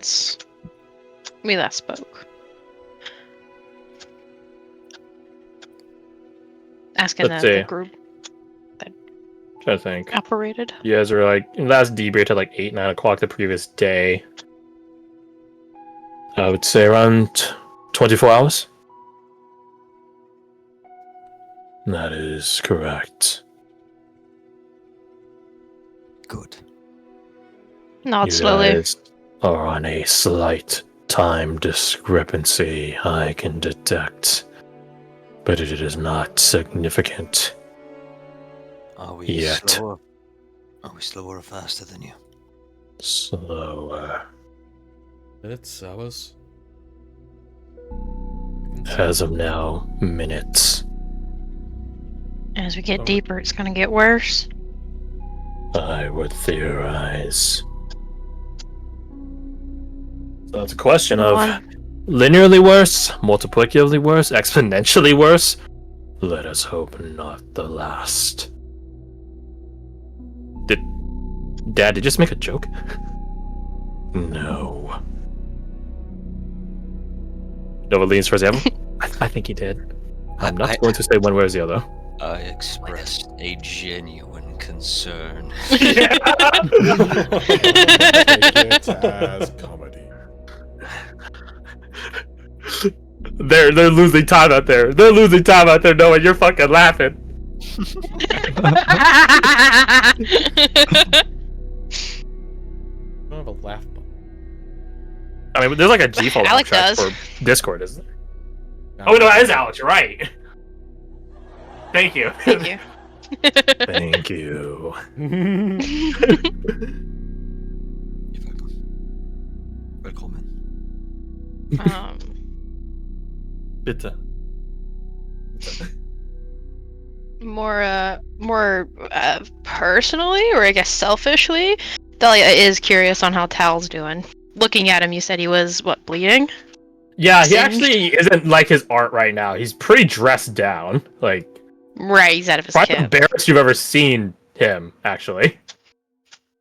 since we last spoke. Asking the group trying to think. operated. You guys were like last debriefed at like 8, 9 o'clock the previous day. I would say around 24 hours. That is correct. Good. Nod You slowly. guys are on a slight time discrepancy I can detect, but it is not significant. Are we Yet. slower? Are we slower or faster than you? Slower. Minutes, hours. As of now, minutes. As we get deeper, it's gonna get worse. I would theorize. So it's a question of linearly worse, multiplicatively worse, exponentially worse. Let us hope not the last. Dad, did you just make a joke? No. Nova leans towards Evan. I think he did. I'm not going to say one way or the other. I expressed a genuine concern. Take it as comedy. They're losing time out there. They're losing time out there, Noah. You're fucking laughing. I don't have a laugh button. I mean, there's like a default Alex track does. for Discord, isn't there? Oh no, that is Alex. You're right. Thank you. Thank you. Thank you. Willkommen. Bitte. More personally, or I guess selfishly, Dahlia is curious on how Tal's doing. Looking at him, you said he was, what, bleeding? Yeah, he Singed? actually isn't like his art right now. He's pretty dressed down. Like, Right, he's out of his probably the kit. barest you've ever seen him, actually.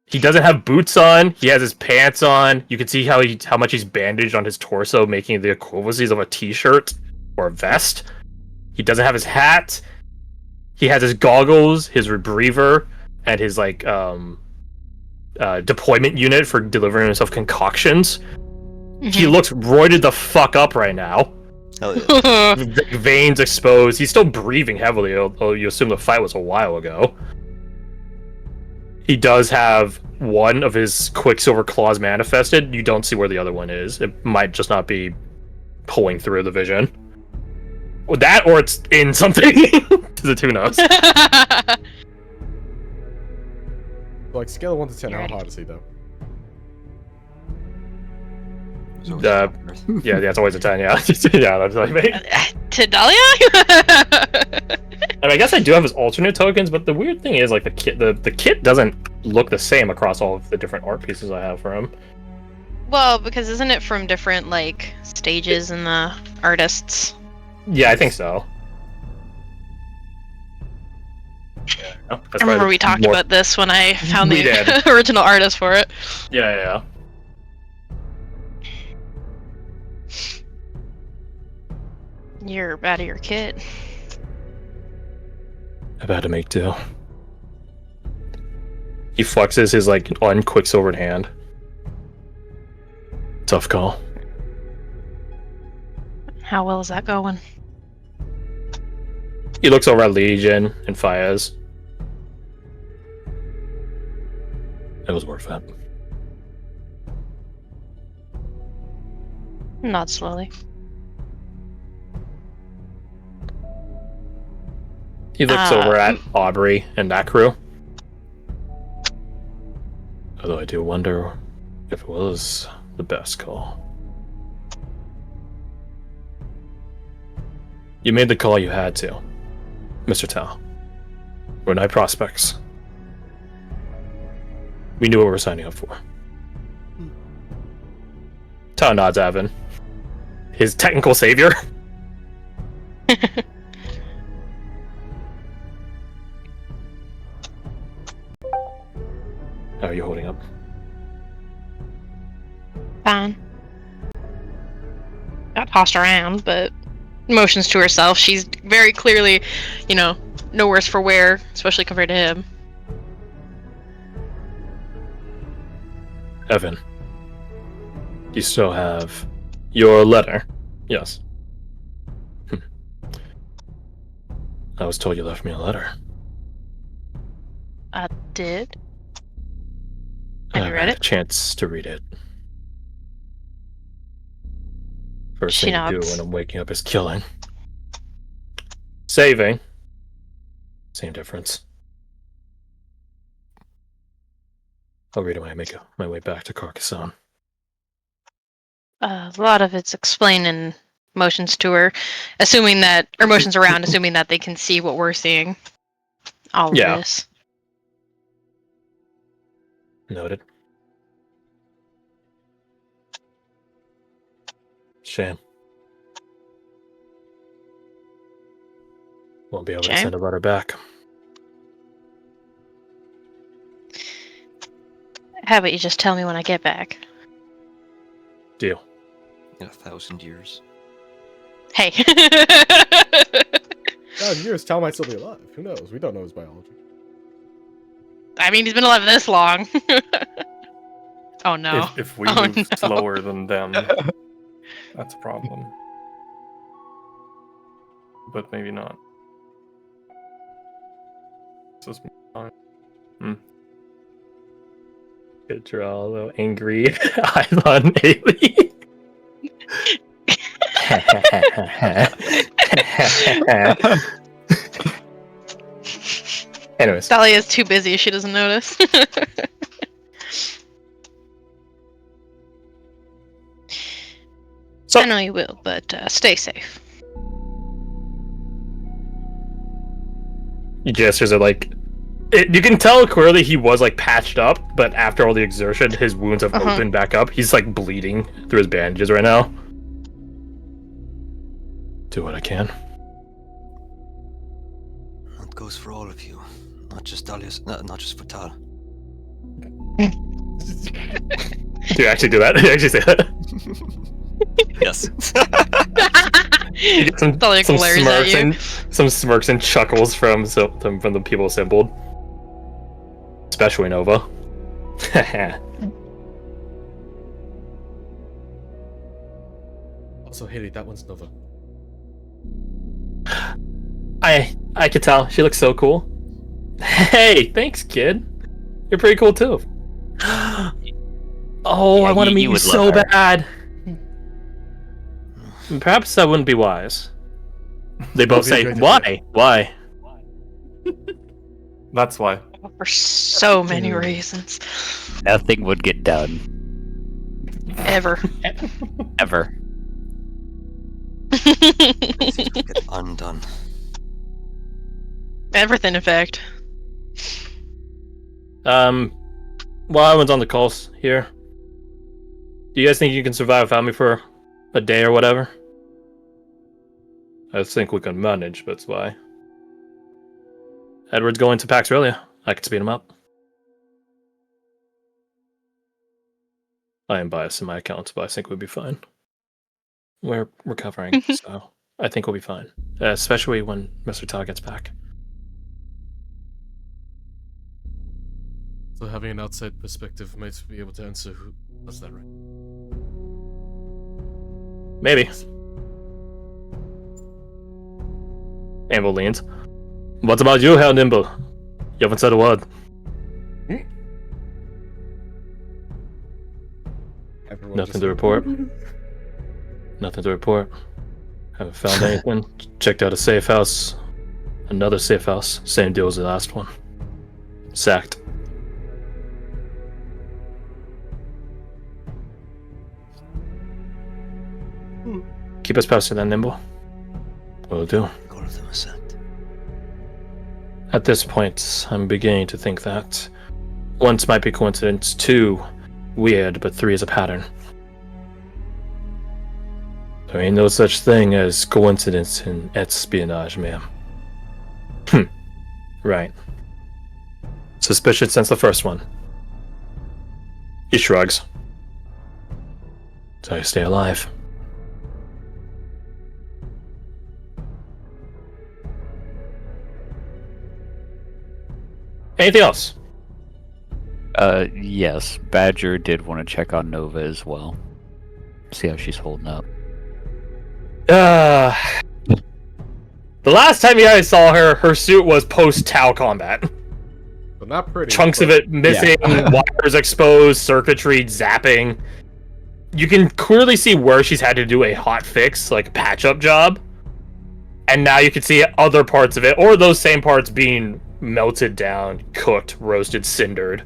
He doesn't have boots on. He has his pants on. You can see how much he's bandaged on his torso, making the equivalencies of a t-shirt or a vest. He doesn't have his hat. He has his goggles, his rebreather, and his like deployment unit for delivering himself concoctions. He looks roided the fuck up right now. Hell yeah. Veins exposed. He's still breathing heavily, although you assume the fight was a while ago. He does have one of his Quicksilver claws manifested. You don't see where the other one is. It might just not be pulling through the vision. Or that, or it's in something. The two knows. Like, scale of 1 to 10, You're how ready. hard is he, though? Yeah, it's always a 10, yeah. Yeah, that's like me. To Dahlia? And I guess I do have his alternate tokens, but the weird thing is, like, the kit doesn't look the same across all of the different art pieces I have for him. Well, because isn't it from different, like, stages in the artists? Yeah, I think so. Yeah, I remember we talked about this when I found We the did. original artist for it. Yeah. You're out of your kit. I've had to make do. He flexes his, like, unquicksilvered hand. Tough call. How well is that going? He looks over at Legion and Fayez. It was worth it. Not slowly. He looks over at Aubrey and that crew. Although I do wonder if it was the best call. You made the call you had to, Mr. Tao. We're night prospects. We knew what we were signing up for. Tao nods Avin. His technical savior. How are you holding up? Fine. Got tossed around, but motions to herself. She's very clearly, no worse for wear, especially compared to him. Evan, you still have your letter? Yes. I was told you left me a letter. I did. I Have you read had it? a chance to read it. First She thing you do nods. when I'm waking up is killing. Saving. Same difference. I'll read it when I make my way back to Carcassonne. A lot of it's explaining motions to her, motions around, assuming that they can see what we're seeing. All of Yeah. this. Noted. Shame. Won't be able to Shame? send a letter back. How about you just tell me when I get back? Deal. In 1,000 years. Hey. 1,000 years, Tal might still be alive. Who knows? We don't know his biology. I mean, he's been alive this long. Oh no. If we Oh, move no. slower than them, that's a problem. But maybe not. This is fine. Good draw, a little angry Island alien. Anyways, Dahlia's too busy. She doesn't notice. so I know you will, but stay safe. gestures are like you can tell clearly he was like patched up, but after all the exertion, his wounds have opened back up. He's like bleeding through his bandages right now. Do what I can. That goes for all of you, not just Dahlia's, not just for Tal. Do you actually do that? Do you actually say that? Yes. You get Dahlia glares at you. and some smirks and chuckles from the people assembled, especially Nova. Also, Haley, that one's Nova. I could tell. She looks so cool. Hey, thanks, kid. You're pretty cool too. Oh, I want to meet you would so love her. bad. Perhaps that wouldn't be wise. They both That'd say, be a good "Why? idea." Why?" That's why. For so many reasons. Nothing would get done. Ever. Ever. Get undone. Everything, in fact. While everyone's on the calls here, do you guys think you can survive without me for a day or whatever? I think we can manage, that's why. Edward's going to PAX earlier. I can speed him up. I am biased in my accounts, but I think we'll be fine. We're recovering, so I think we'll be fine. Especially when Mr. Tal gets back. So having an outside perspective might be able to answer who does that right. Maybe. Amble leans. What about you, Herr Nimble? You haven't said a word. Everyone Nothing just- to report. Nothing to report. Haven't found anything. Checked out a safe house. Another safe house. Same deal as the last one. Sacked. Keep us posted then, Nimble. Will do. All of them are set. At this point, I'm beginning to think that once might be coincidence, two weird, but three is a pattern. There ain't no such thing as coincidence in espionage, ma'am. Right. Suspicious since the first one. He shrugs. So you stay alive. Anything else? Yes. Badger did want to check on Nova as well. See how she's holding up. The last time you guys saw her, her suit was post-Tau combat. But not pretty. Chunks of it missing, wires exposed, circuitry zapping. You can clearly see where she's had to do a hot fix, like a patch-up job. And now you can see other parts of it, or those same parts being melted down, cooked, roasted, cindered.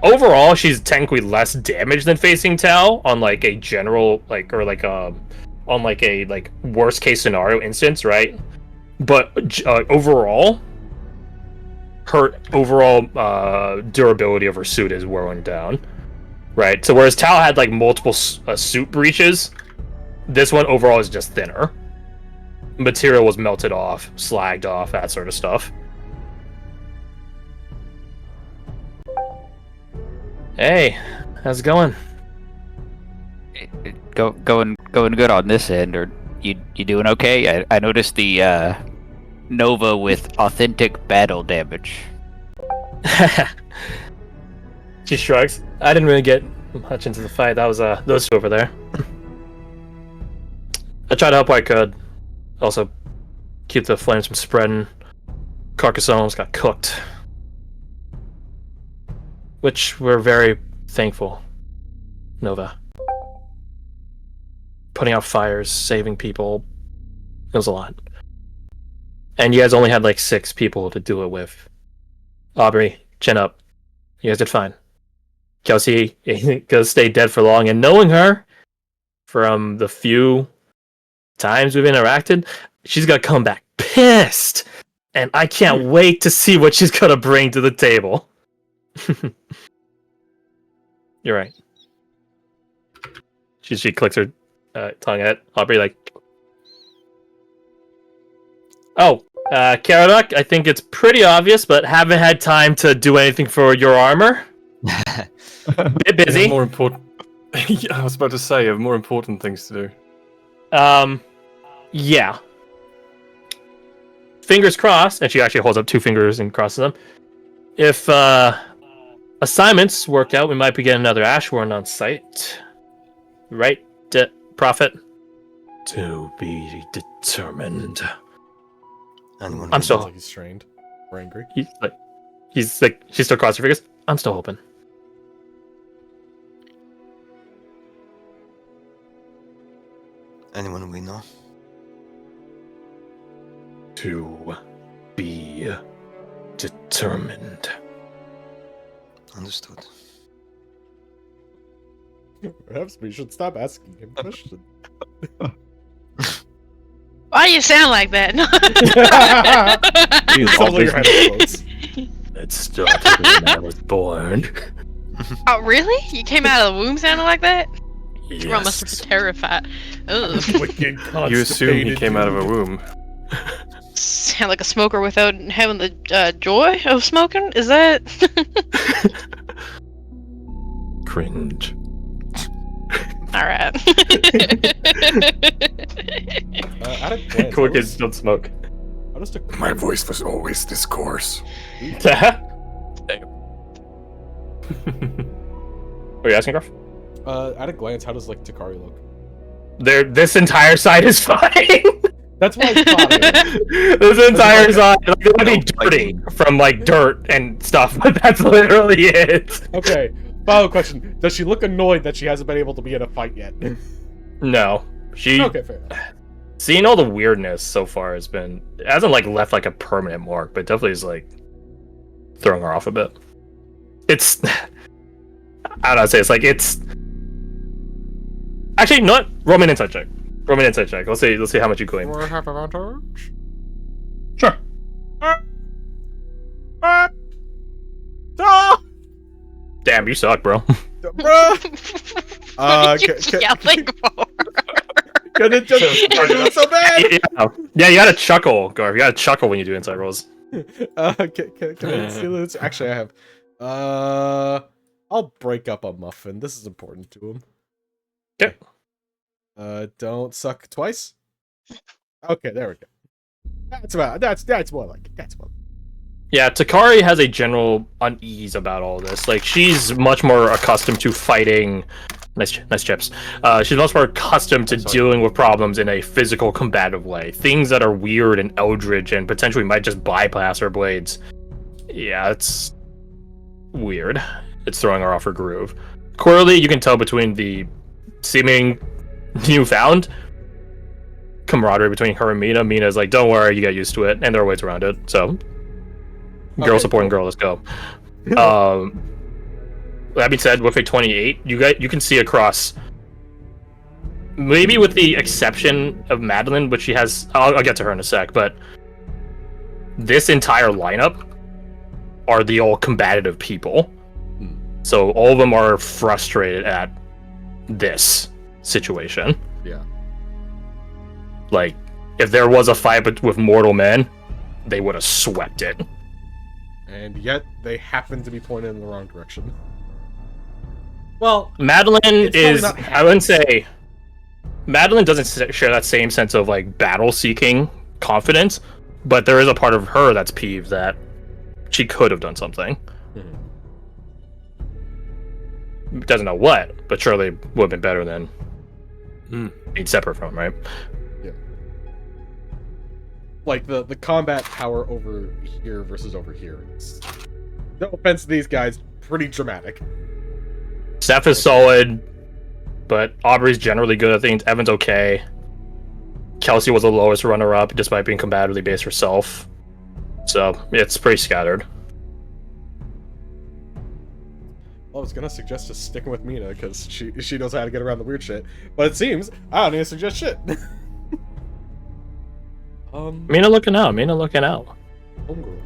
Overall, she's technically less damaged than facing Tau on like a general, on like a worst case scenario instance, right? But overall, her overall durability of her suit is wearing down, right? So whereas Tau had like multiple suit breaches, this one overall is just thinner. Material was melted off, slagged off, that sort of stuff. Hey, how's it going? Going good on this end, or you doing okay? I noticed the Nova with authentic battle damage. She shrugs. I didn't really get much into the fight. That was those two over there. I tried to help where I could. Also, keep the flames from spreading. Carcassonne almost got cooked. Which we're very thankful, Nova. Putting out fires, saving people. It was a lot. And you guys only had like 6 people to do it with. Aubrey, chin up. You guys did fine. Kelsey ain't gonna stay dead for long, and knowing her from the few times we've interacted, she's gonna come back pissed. And I can't wait to see what she's gonna bring to the table. You're right. She clicks her tongue at Aubrey like, oh, Karadok, I think it's pretty obvious, but haven't had time to do anything for your armor. Bit busy. Yeah, more important. Yeah, I was about to say, I have more important things to do. Yeah. Fingers crossed, and she actually holds up 2 fingers and crosses them. If assignments work out, we might be getting another Ashworn on site. Right, Prophet? To be determined. Anyone I'm who still. knows. Like he's strained or angry. He's like, she's still crossing her fingers. I'm still hoping. Anyone we know. To be determined. Understood. Perhaps we should stop asking him questions. Why do you sound like that? Sounds like you're having quotes. It started when I was born. Oh, really? You came out of the womb sounding like that? Yes. Your mom must have been terrified. Ugh. Wicked, You assume he constipated came out of a dude. womb. Sound like a smoker without having the joy of smoking? Is that? Cringe. Alright. At a glance, Cool how kids does- don't smoke. how does the- My voice was always this coarse. Are you asking, Garth? At a glance, how does like Takari look? This entire side is fine. That's why I thought of it. This entire side, like, it would be dirty from like dirt and stuff, but that's literally it. Okay, follow question. Does she look annoyed that she hasn't been able to be in a fight yet? No, she. Okay, fair enough. Seeing all the weirdness so far has been, it hasn't like left like a permanent mark, but definitely is like throwing her off a bit. It's, I don't know how to say, it's like it's actually not. Roll me an insight check. Roll me an insight check. Let's see how much you claim. Do I have advantage? Sure. Damn, you suck, bro. What are you yelling for? Gonna just do so bad. Yeah, you gotta chuckle, Garth. You gotta chuckle when you do insight rolls. Can I steal this? Actually, I have. I'll break up a muffin. This is important to him. Okay. Don't suck twice. Okay, there we go. That's more like it. That's more. Yeah, Takari has a general unease about all this. Like, she's much more accustomed to fighting. Nice chips. She's much more accustomed to dealing with problems in a physical, combative way. Things that are weird and eldritch and potentially might just bypass her blades. Yeah, it's weird. It's throwing her off her groove. Clearly, you can tell between the seeming newfound camaraderie between her and Mina. Mina's like, "Don't worry, you get used to it," and there are ways around it. So. Girl supporting girl, let's go. That being said, with a 28, you can see across. Maybe with the exception of Madeline, which she has. I'll get to her in a sec, but this entire lineup are the all combative people. So all of them are frustrated at this situation. Yeah. Like, if there was a fight with mortal men, they would have swept it. And yet they happen to be pointed in the wrong direction. Well, Madeline is, not I wouldn't say, Madeline doesn't share that same sense of like battle-seeking confidence, but there is a part of her that's peeved that she could have done something. Doesn't know what, but surely would have been better than being separate from him, right? Yeah. Like the combat power over here versus over here. It's, no offense to these guys, pretty dramatic. Steph is solid, but Aubrey's generally good at things. Evan's okay. Kelsey was the lowest runner-up, despite being combatively based herself. So it's pretty scattered. I was gonna suggest just sticking with Mina because she knows how to get around the weird shit, but it seems I don't need to suggest shit. Mina looking out. Mina looking out. Homegirl.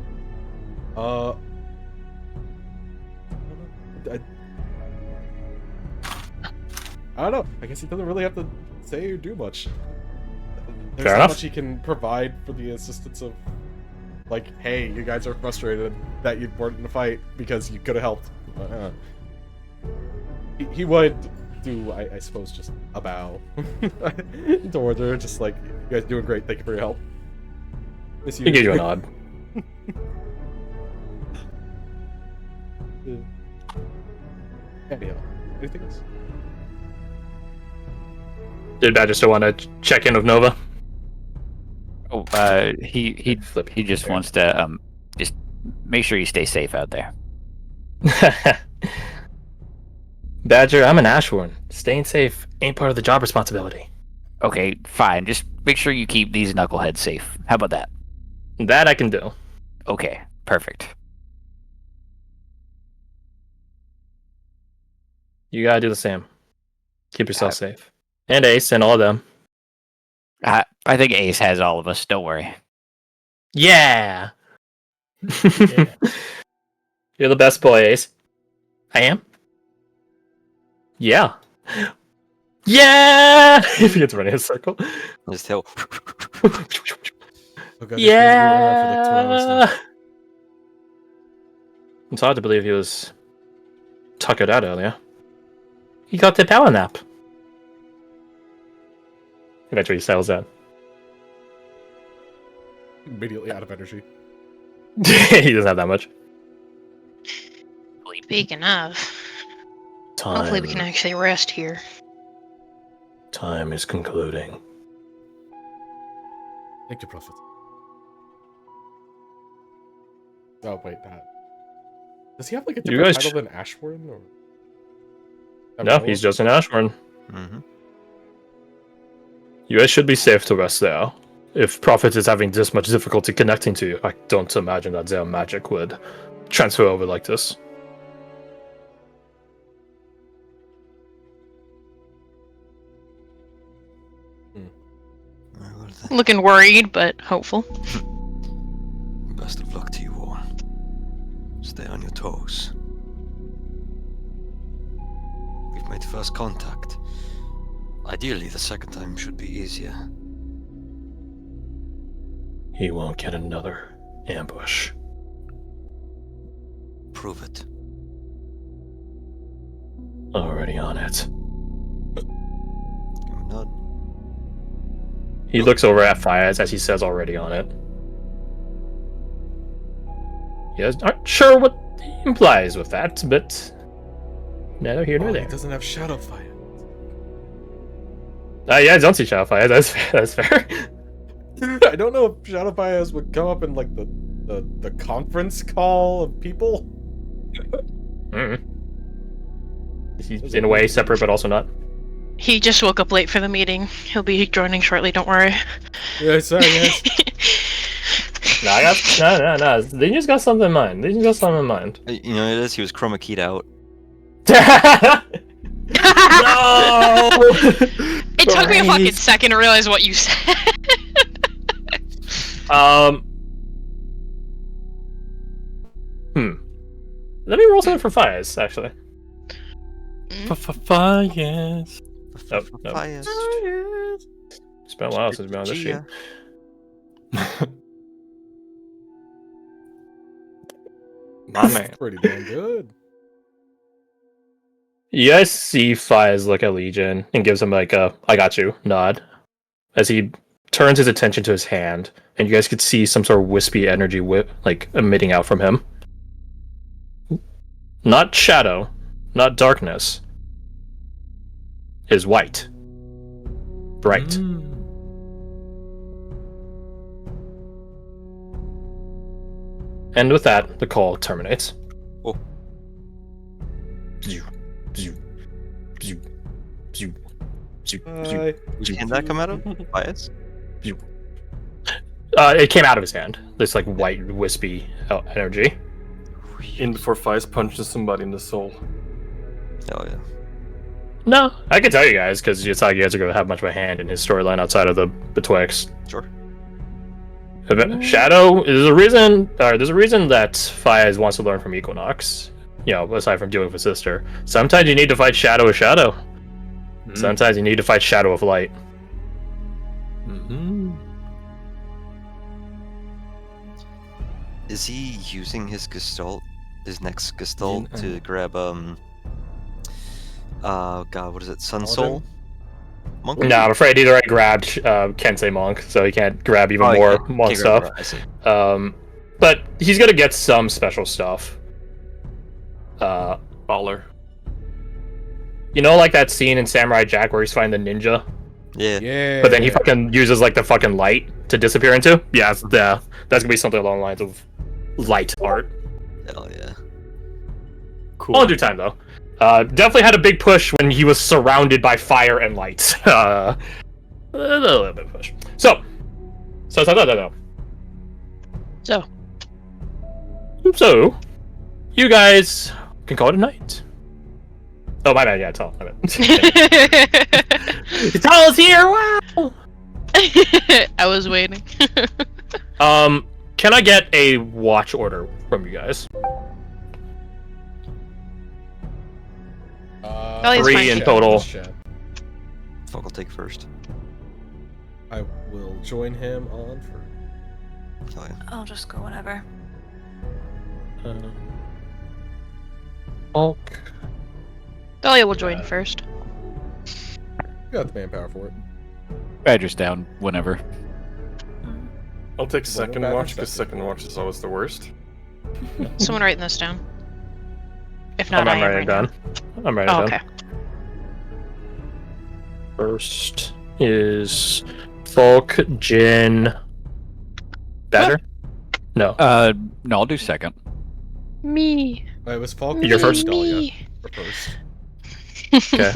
I don't know. I guess he doesn't really have to say or do much. There's Fair not enough. much he can provide for the assistance of, like, hey, you guys are frustrated that you weren't in a fight because you could have helped. He would do, I suppose, just a bow towards her, just like, you guys are doing great, thank you for your help. Miss you. He gave you a nod. Anyhow, anything else? Did Badger still want to check in with Nova? Oh, he just wants to just make sure you stay safe out there. Badger, I'm an Ashworn. Staying safe ain't part of the job responsibility. Okay, fine. Just make sure you keep these knuckleheads safe. How about that? That I can do. Okay, perfect. You gotta do the same. Keep yourself safe. And Ace and all of them. I think Ace has all of us. Don't worry. Yeah! You're the best boy, Ace. I am? Yeah. Yeah! If he gets running in a circle. Just tell. Oh, God, these guys have been running around for like 2 hours now. Yeah! It's hard to believe he was tuckered out earlier. He got the power nap. Eventually he settles down. Immediately out of energy. He doesn't have that much. Speaking of, hopefully we can actually rest here. Time is concluding. Thank you, Prophet. Oh, wait, that. Does he have like a You different guys title than Ashworn? Or... No, he's just an Ashburn. Mm-hmm. You guys should be safe to rest there. If Prophet is having this much difficulty connecting to you, I don't imagine that their magic would transfer over like this. Well, Looking worried, but hopeful. best of luck to you all. Stay on your toes. We've made first contact. Ideally, the second time should be easier. He won't get another ambush. Prove it. Already on it. Give him a nod. He looks over at Fayez as he says already on it. You guys aren't sure what he implies with that, but neither here nor He there. doesn't have shadow fire. Yeah, I don't see Shadow Fayez. That's fair. I don't know if shadow fires would come up in like the conference call of people. Mm. He's in a way separate, but also not. He just woke up late for the meeting. He'll be joining shortly, don't worry. Yeah, sorry, yes. No, I got no. They just got something in mind. They just got something in mind. You know what it is? He was chroma keyed out. No! It took me a fucking second to realize what you said. Let me roll something for Fayez, actually. Yes. Oh, no. Fires. It's been a while since we've been on this sheet. My man. Pretty damn good. You guys see Fayez look at Legion and gives him like a "I got you" nod as he turns his attention to his hand, and you guys could see some sort of wispy energy like emitting out from him. Not shadow, not darkness. It is white. Bright. And with that, the call terminates. Oh. Bye. Which hand that come out of? Fires? It came out of his hand. This like white, wispy energy. In before Faiz punches somebody in the soul. Hell yeah. No, I can tell you guys because it's not like you guys are going to have much of a hand in his storyline outside of the betwixt. Sure. Shadow is a reason. There's a reason that Fayez wants to learn from Equinox. You know, aside from dealing with his sister. Sometimes you need to fight Shadow with Shadow. Sometimes you need to fight Shadow with Light. Is he using his gestalt, his next gestalt, to grab God, what is it? Sun Soul? Monk? No, I'm afraid he's already grabbed Kensei Monk, so he can't grab even more Monk stuff. I see. But he's gonna get some special stuff. Baller. You know, like that scene in Samurai Jack where he's fighting the ninja, Yeah. Yeah. but then he fucking uses like the fucking light to disappear into. Yeah, that's gonna be something along the lines of light art. Hell yeah. Cool. All in due time, though. Definitely had a big push when he was surrounded by fire and light. A little bit of push. So, you guys can call it a night. Oh, my bad. Yeah, Tal. My bad. Tal's here. Wow. I was waiting. Can I get a watch order from you guys? It's 3 fine. in total. Fuck, I'll take first. I will join him on for. Hell yeah. I'll just go whenever. Hulk. Dahlia will join first. You got the manpower for it. Badger's down whenever. I'll take second Badger, watch because second second watch is always the worst. Someone writing this down. If not, I'm I am writing it right down. I'm now. writing Oh, it okay. down. First is Folk, Jin, Badger? No. No, I'll do second. Me. It was Falcon. You're first? Dahlia for first. Okay.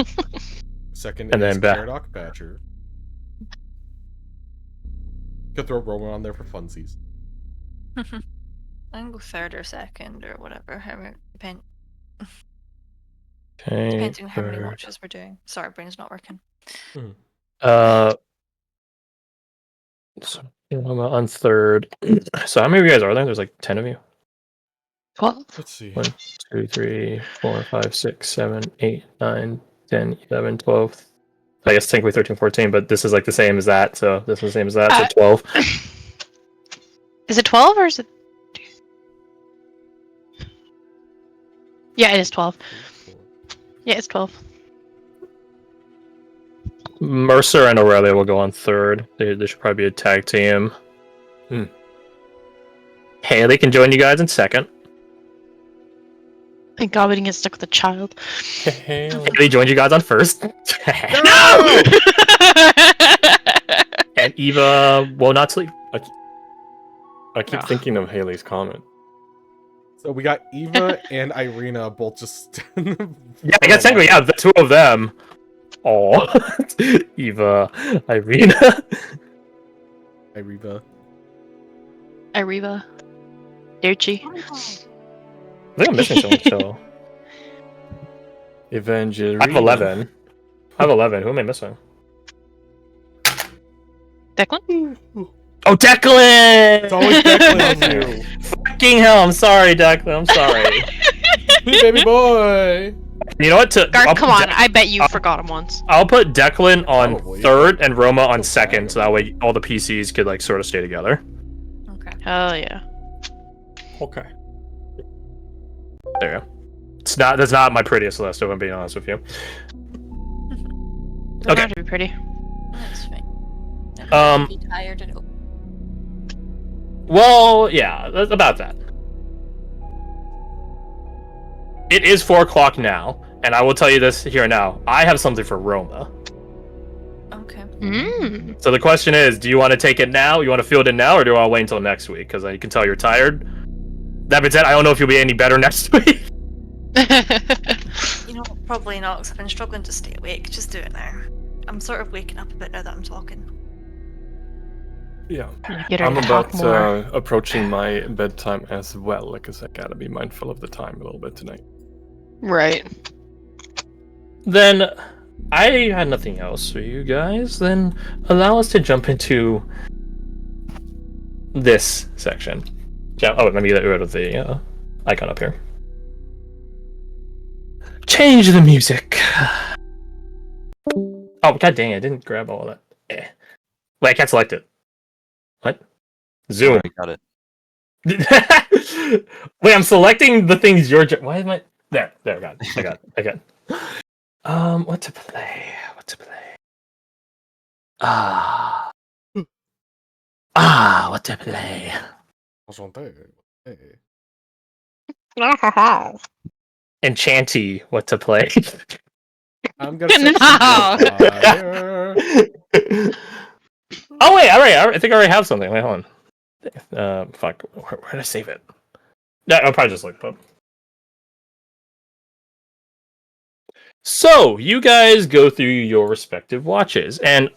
Second And is then Paradox Badger. Could throw Roman on there for funsies. I can go third or second or whatever. Depends Okay. on how many third. watches we're doing. Sorry, brain's not working. So I'm on third. So how many of you guys are there? There's like 10 of you. 12. Let's see. 1, 2, 3, 4, 5, 6, 7, 8, 9, 10, 11, 12. I guess technically 13, 14, but this is like the same as that, so this is the same as that, so 12. Is it 12 or is it? Yeah, it is 12. Yeah, it's 12. Mercer and Aurelia will go on third. They should probably be a tag team. Haley can join you guys in second. Thank God we didn't get stuck with a child. Haley joined you guys on first. No! And Eva will not sleep. I keep thinking of Haley's comment. So we got Eva and Irina both just. Yeah, I guess technically, yeah, the two of them. Oh, Eva, Irina. Irina. Iriva. Ducci. I think I'm missing someone still. Evangelina. I have 11. I have 11. Who am I missing? Declan? Oh, Declan! It's always Declan on you. Fucking hell, I'm sorry, Declan. I'm sorry. Hey, baby boy. You know what? Garth, come on. I bet you forgot him once. I'll put Declan on Probably. third and Roma on second, so that way all the PCs could like sort of stay together. Okay. Oh, yeah. Okay. There you go. That's not my prettiest list, if I'm being honest with you. Doesn't Okay. have to be pretty. That's fine. Um, Be tired and Well, yeah, about that. It is 4 o'clock now, and I will tell you this here now. I have something for Roma. okay. Mmm. So the question is, do you want to take it now? You want to field it now, or do you want to wait until next week? Because you can tell you're tired. That being said, I don't know if you'll be any better next week. You know, probably not, because I've been struggling to stay awake. Just do it now. I'm sort of waking up a bit now that I'm talking. Yeah. Get her I'm to talk about more. approaching my bedtime as well, because I gotta be mindful of the time a little bit tonight. Right. Then I had nothing else for you guys. Then allow us to jump into this section. Yeah. Oh, let me get rid of the icon up here. Change the music. Oh, god dang it, I didn't grab all that. Wait, I can't select it. What? Zoom. I got it. Wait, I'm selecting the things you're... Why am I... There, I got it. What to play? What to play? Enchanty, what to play? I'm gonna set No. fire. Oh wait, I think I already have something. Wait, hold on. Fuck, where did I save it? Yeah, I'll probably just look up. So, you guys go through your respective watches, and